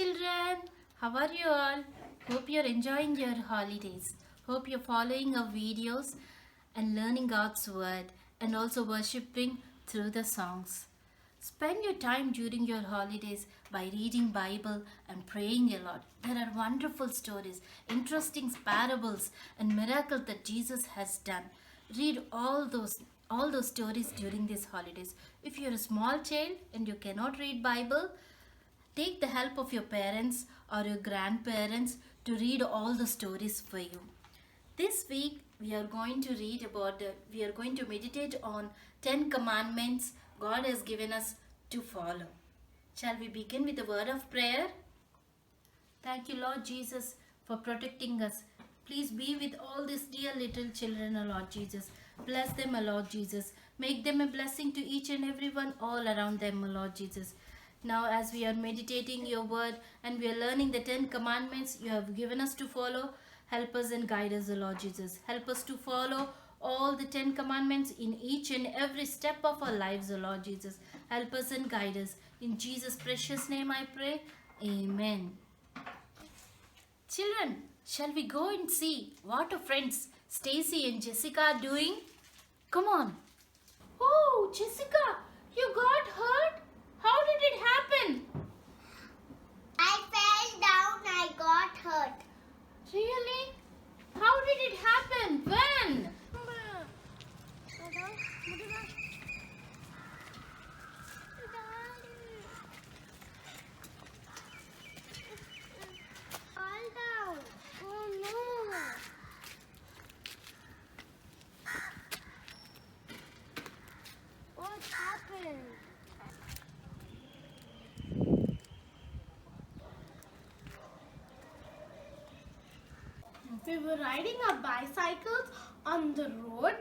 children, how are you all? Hope you're enjoying your holidays. Hope you're following our videos and learning God's word and also worshipping through the songs. Spend your time during your holidays by reading Bible and praying a lot. There are wonderful stories, interesting parables and miracles that Jesus has done. Read all those stories during these holidays. If you're a small child and you cannot read Bible, take the help of your parents or your grandparents to read all the stories for you. This week we are going to meditate on 10 commandments God has given us to follow. Shall we begin with a word of prayer? Thank you, Lord Jesus, for protecting us. Please be with all these dear little children, O Lord Jesus. Bless them, O Lord Jesus. Make them a blessing to each and everyone all around them, O Lord Jesus. Now, as we are meditating your word and we are learning the 10 commandments you have given us to follow, help us and guide us, O Lord Jesus. Help us to follow all the 10 commandments in each and every step of our lives, O Lord Jesus. Help us and guide us. In Jesus' precious name I pray. Amen. Children, shall we go and see what our friends Stacy and Jessica are doing? Come on. Oh, Jessica, you got hurt? How did it happen? I fell down, I got hurt. Really? How did it happen? When? Fall down. Oh no. What happened? We were riding our bicycles on the road.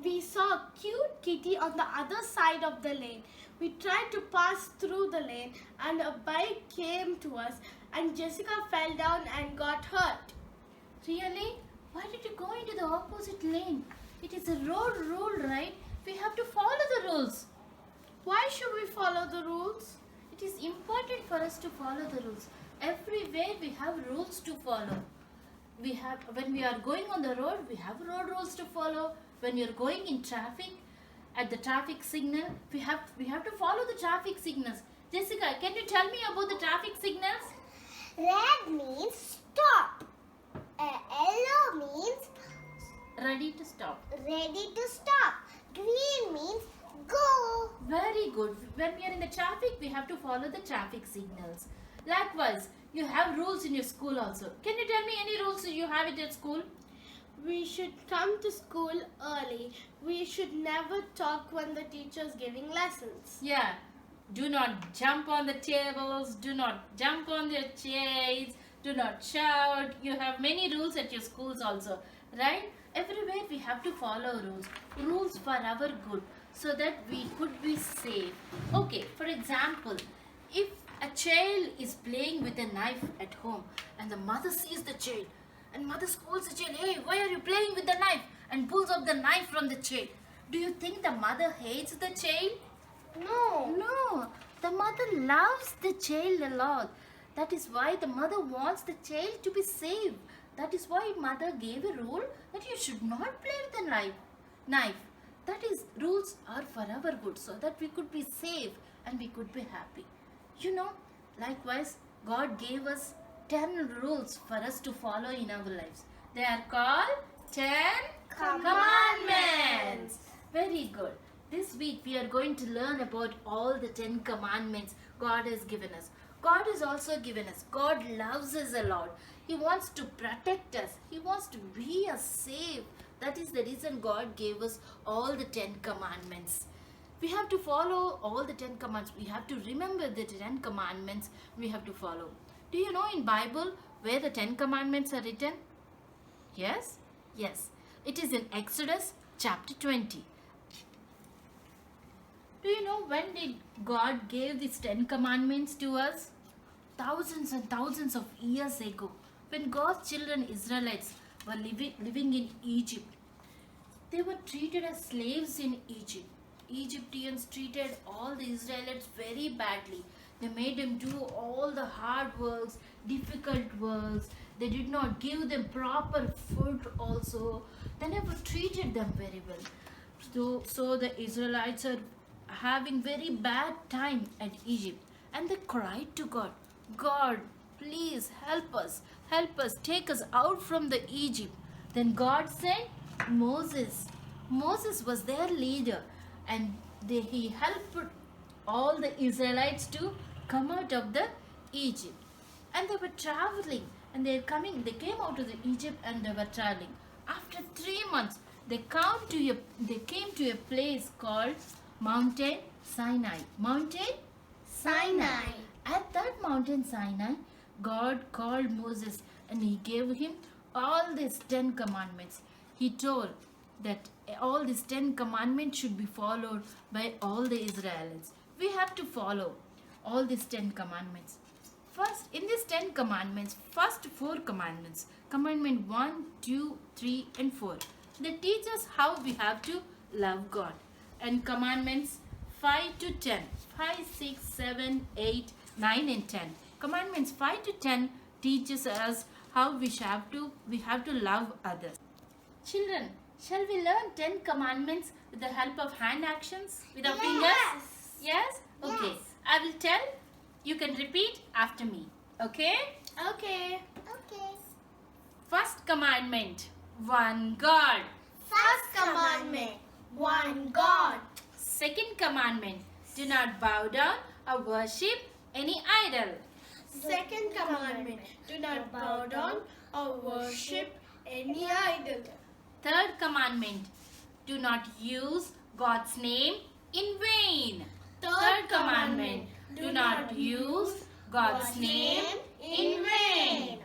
We saw a cute kitty on the other side of the lane. We tried to pass through the lane and a bike came to us and Jessica fell down and got hurt. Really? Why did you go into the opposite lane? It is a road rule, right? We have to follow the rules. Why should we follow the rules? It is important for us to follow the rules. Everywhere we have rules to follow. When we are going on the road, we have road rules to follow. When you're going in traffic, at the traffic signal, we have to follow the traffic signals. Jessica, can you tell me about the traffic signals? Red means stop. Yellow means Ready to stop. ready to stop. Green means go. Very good. When we are in the traffic, we have to follow the traffic signals. Likewise, you have rules in your school also. Can you tell me any rules you have it at school? We should come to school early. We should never talk when the teacher is giving lessons. Yeah. Do not jump on the tables. Do not jump on the chairs. Do not shout. You have many rules at your schools also, right? Everywhere we have to follow rules. Rules for our good so that we could be safe. Okay, for example, if a child is playing with a knife at home and the mother sees the child and mother scolds the child, hey, why are you playing with the knife? And pulls up the knife from the child. Do you think the mother hates the child? No. No, the mother loves the child a lot. That is why the mother wants the child to be safe. That is why mother gave a rule that you should not play with the knife. That is, rules are for our good so that we could be safe and we could be happy. You know, likewise, God gave us 10 rules for us to follow in our lives. They are called 10 commandments. Very good. This week we are going to learn about all the 10 commandments God has given us. God has also given us. God loves us a lot. He wants to protect us. He wants to be us safe. That is the reason God gave us all the 10 commandments. We have to follow all the 10 commands. We have to remember the 10 commandments we have to follow. Do you know in Bible where the 10 commandments are written? Yes? Yes. It is in Exodus chapter 20. Do you know when did God give these 10 commandments to us? Thousands and thousands of years ago, when God's children Israelites were living in Egypt. They were treated as slaves in Egypt. Egyptians treated all the Israelites very badly. They made them do all the hard works, difficult works. They did not give them proper food also. They never treated them very well. So the Israelites are having very bad time at Egypt, and they cried to God, God, please help us, take us out from the Egypt. Then God sent Moses. Moses was their leader, and he helped all the Israelites to come out of the Egypt. And they were traveling, and they came out of the Egypt, and they were traveling. After 3 months, they came to a place called Mountain Sinai. Mountain Sinai. At that mountain Sinai, God called Moses and he gave him all these 10 commandments. He told that all these 10 commandments should be followed by all the Israelites. We have to follow all these 10 commandments. First, in these 10 commandments, first 4 commandments, commandment 1, 2, 3 and 4, they teach us how we have to love God. And commandments 5 to 10, 5, 6, 7, 8, 9 and 10. Commandments 5 to 10 teaches us how we have to love others. Children, shall we learn 10 commandments with the help of hand actions with our fingers? Yes? Okay. Yes. I will tell. You can repeat after me. Okay? Okay. Okay. First commandment, one God. First commandment, one God. Second commandment, do not bow down or worship any idol. Second commandment, do not bow down or worship any idol. Third commandment, do not use God's name in vain. Third commandment, do not use God's name in vain.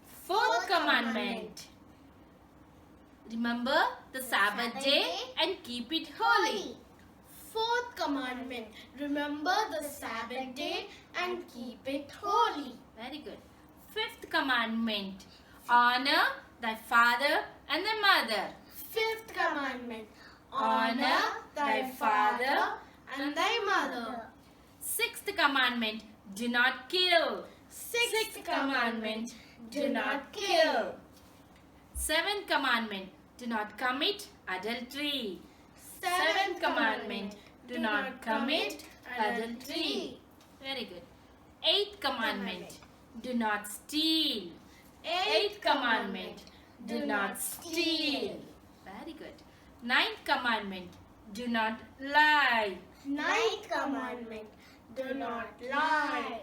Fourth commandment, remember the Sabbath day and keep it holy. Fourth commandment, remember the Sabbath day and keep it holy. Very good. Fifth commandment, honor thy father and thy mother. Fifth commandment, Honor thy father and thy mother. Sixth commandment, do not kill. Sixth commandment, do not kill. Seventh commandment, do not commit adultery. Seventh commandment, do not commit adultery. Very good. Eighth commandment, do not steal. Eighth commandment, do not steal. Very good. Ninth commandment, do not lie. Ninth commandment, do not lie.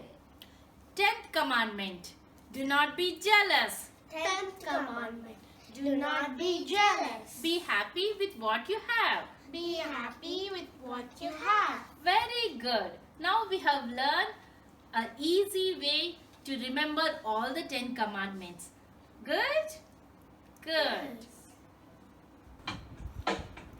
10th commandment, do not be jealous. 10th commandment, do not be jealous. Be happy with what you have. Be happy with what you have. Very good. Now we have learned an easy way to remember all the 10 commandments. Good? Good.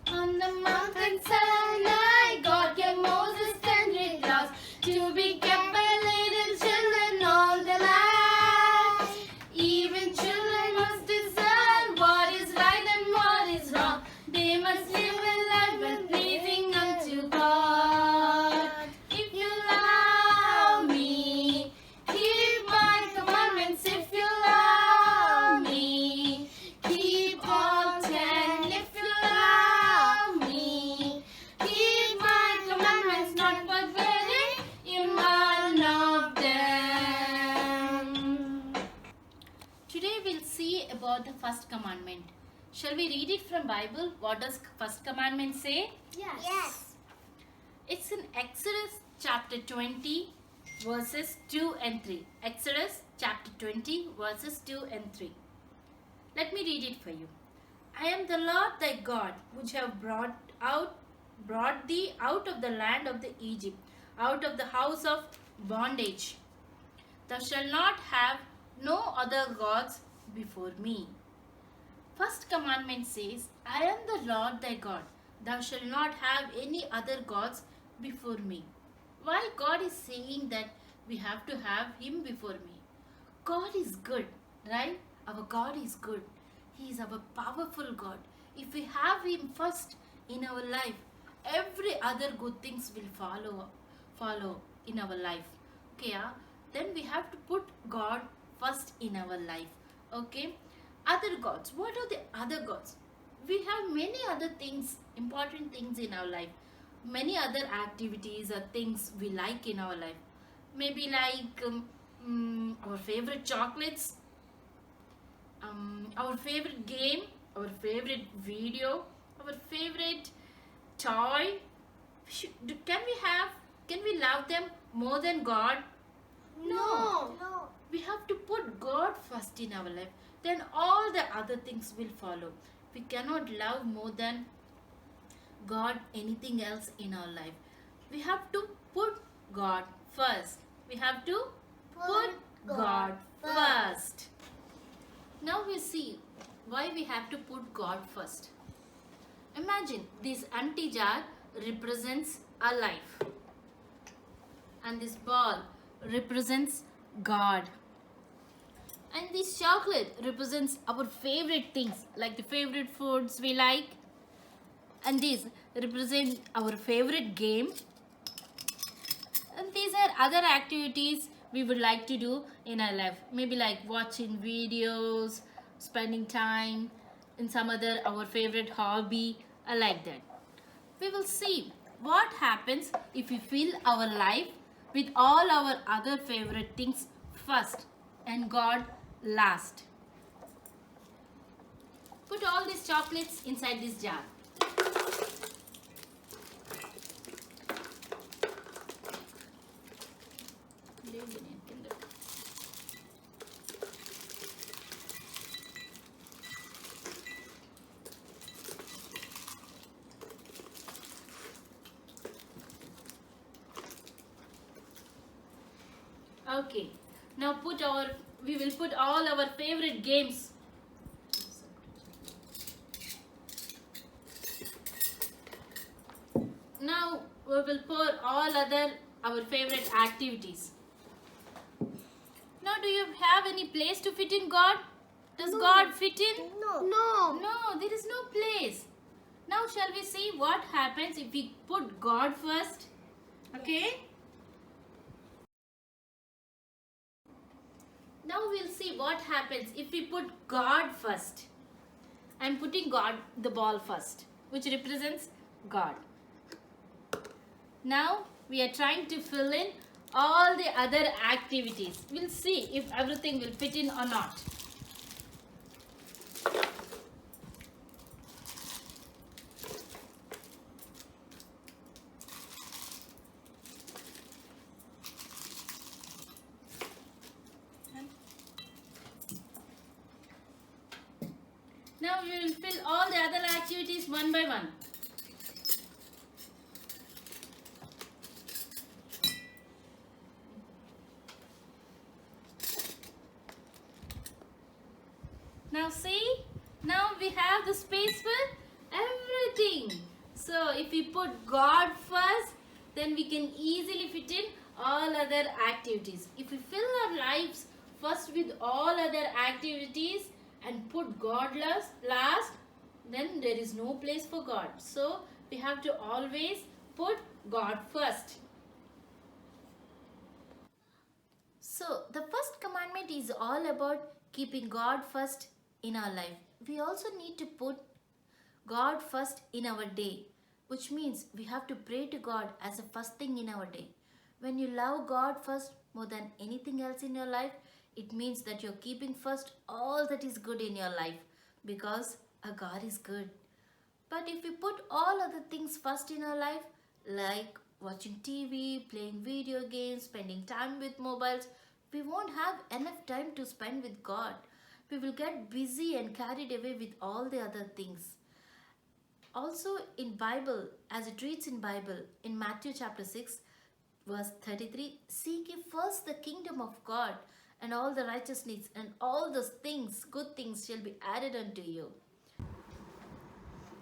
On the mountain Sinai, God gave Moses 10 great laws to be kept by little children all their lives. Even children must discern what is right and what is wrong. They must live a life well pleasing unto God. If you love me, keep my commandments. If you love me, keep all 10. If you love me, keep my commandments, not forgetting you none of them. Today we'll see about the first commandment. Shall we read it from Bible? What does first commandment say? Yes. It's in Exodus chapter 20 verses 2 and 3. Exodus chapter 20 verses 2 and 3. Let me read it for you. I am the Lord thy God, which have brought thee out of the land of the Egypt, out of the house of bondage. Thou shalt not have no other gods before me. First commandment says, I am the Lord thy God. Thou shalt not have any other gods before me. Why God is saying that we have to have him before me? God is good, right? Our God is good. He is our powerful God. If we have him first in our life, every other good things will follow in our life. Okay, then we have to put God first in our life. Okay, other gods. What are the other gods? We have many other things, important things in our life, many other activities or things we like in our life. Maybe like our favorite chocolates, our favorite game, our favorite video, our favorite toy. Can we love them more than God? No. No. We have to put God first in our life. Then all the other things will follow. We cannot love more than God anything else in our life. We have to put God first. We have to put God first. Now we see why we have to put God first. Imagine this empty jar represents our life, and this ball represents God, and this chocolate represents our favorite things, like the favorite foods we like, and these represent our favorite game, and these are other activities we would like to do in our life, maybe like watching videos, spending time in some other our favorite hobby, like that. We will see what happens if we fill our life with all our other favorite things first and God last. Put all these chocolates inside this jar. Okay, now we will put all our favorite games. Now we will pour all other our favorite activities. Now do you have any place to fit in God? Does God fit in? No. No. No, there is no place. Now shall we see what happens if we put God first? Okay. Now we'll see what happens if we put God first. I'm putting God, the ball first, which represents God. Now we are trying to fill in all the other activities. We'll see if everything will fit in or not. Now we will fill all the other activities one by one. Now see, now we have the space for everything. So if we put God first, then we can easily fit in all other activities. If we fill our lives first with all other activities and put God last, then there is no place for God. So we have to always put God first. So the first commandment is all about keeping God first in our life. We also need to put God first in our day, which means we have to pray to God as the first thing in our day. When you love God first more than anything else in your life, it means that you're keeping first all that is good in your life, because our God is good. But if we put all other things first in our life, like watching TV, playing video games, spending time with mobiles, we won't have enough time to spend with God. We will get busy and carried away with all the other things. Also in Bible, as it reads in Bible, in Matthew chapter 6, verse 33, seek ye first the kingdom of God, and all the righteousness and all those things, good things, shall be added unto you.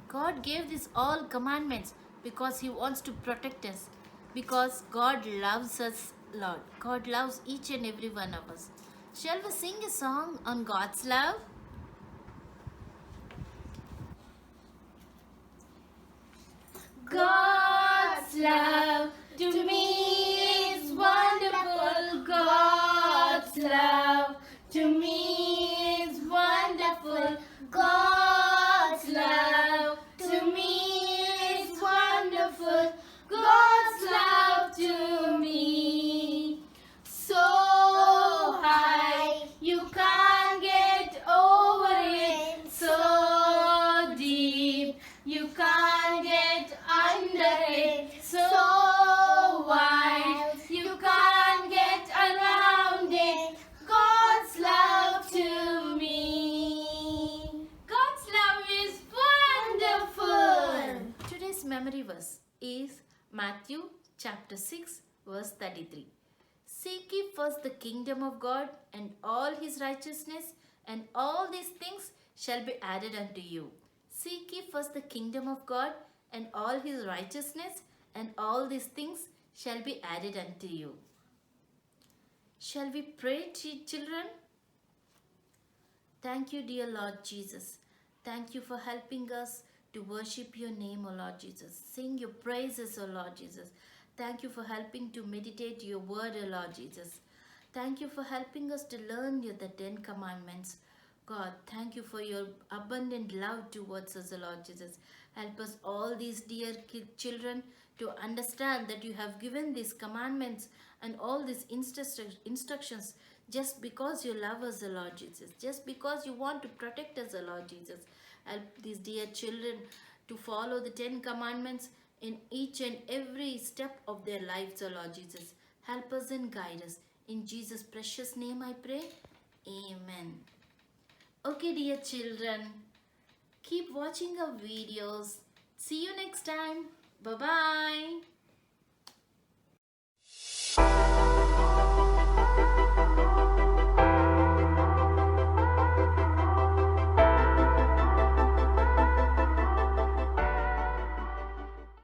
God gave these all commandments because He wants to protect us, because God loves us, Lord. God loves each and every one of us. Shall we sing a song on God's love? God's love to me is wonderful. Matthew chapter 6 verse 33. Seek ye first the kingdom of God and all his righteousness, and all these things shall be added unto you. Seek ye first the kingdom of God and all his righteousness, and all these things shall be added unto you. Shall we pray, children? Thank you, dear Lord Jesus. Thank you for helping us to worship your name, O Lord Jesus. Sing your praises, O Lord Jesus. Thank you for helping to meditate your word, O Lord Jesus. Thank you for helping us to learn the 10 commandments. God, thank you for your abundant love towards us, O Lord Jesus. Help us, all these dear children, to understand that you have given these commandments and all these instructions just because you love us, O Lord Jesus. Just because you want to protect us, O Lord Jesus. Help these dear children to follow the 10 commandments in each and every step of their lives, O Lord Jesus. Help us and guide us. In Jesus' precious name I pray. Amen. Okay, dear children, keep watching our videos. See you next time. Bye-bye.